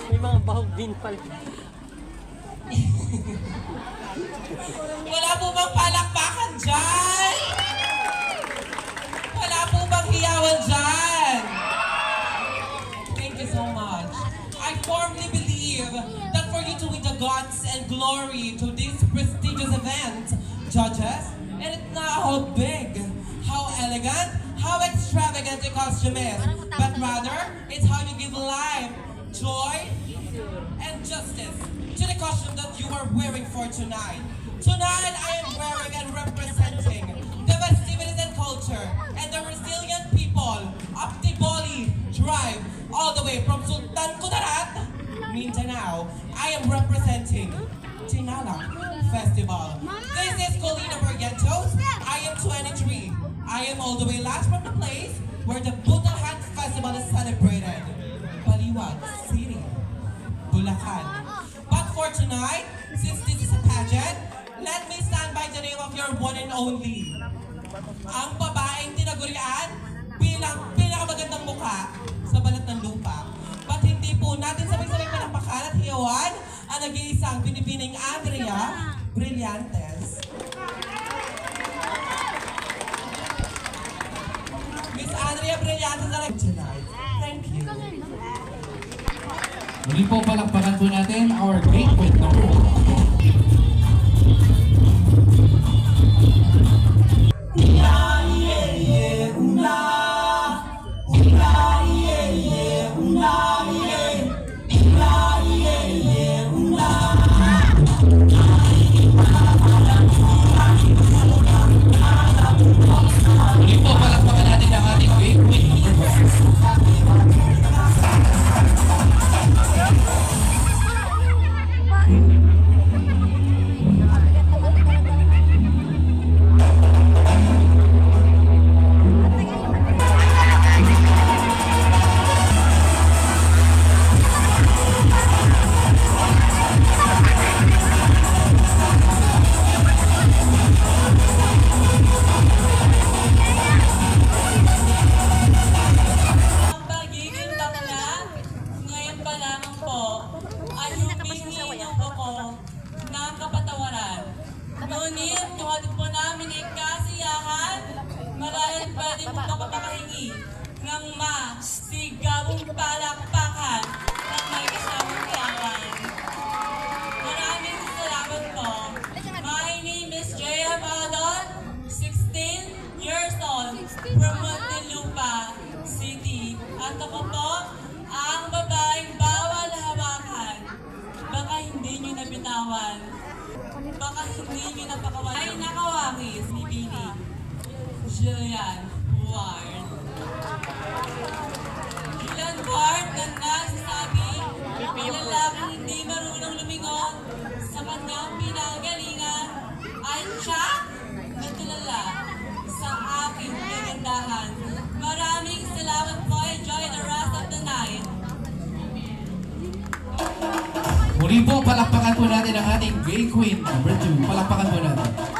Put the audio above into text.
May mga bahog din pala. Wala po bang palakpakan dyan? Wala po bang hiyawan dyan? Thank you so much. I firmly believe that for you to win the guts and glory to this prestigious event, judges, and it's not how big, how elegant, how extravagant your costume is, but rather, it's how you give life, joy, and justice to the costume that you are wearing for tonight. Tonight, I am wearing and representing the festivities and culture and the resilient people of Tiboli Drive, all the way from Sultan Kudarat, Mindanao. I am representing Tinalak Festival. This is Colina Barrientos. I am 23. I am all the way last from the place where the Butahan Festival is celebrated. Baliwag City, Bulacan. But for tonight, since this is a pageant, let me stand by the name of your one and only. Ang babaeng tinagurian bilang pinakamagandang mukha sa balat ng lupa. But hindi po natin sabay-sabay palakpakan at hiyawan ang nag-iisang Pinipining Andrea Brillantes. Miss Andrea Brillantes na tonight. Thank you. Muli po palakpakan po natin our great with number 1. Muli po palakpakan natin ang ating great with number 'Pagpapakahingi ng masigabong palakpakan at may kasamang yaman. Maraming salamat po. My name is Jaya Madon, 16 years old, from Muntinlupa City. At ako po, ang babaeng bawal hawakan. Baka hindi nyo nabitawan. Baka hindi nyo napakawan. Ay nakawakis ni Bini. Jillian Ward. Jillian Ward na nagsasabi, ang lalaking hindi marunong kanyang pinanggalingan ay siya na tulala sa aking kagandahan. Maraming salamat po. Enjoy the rest of the night. Muli po, palakpakan po natin ang ating Gay Queen number 2. Palakpakan po natin.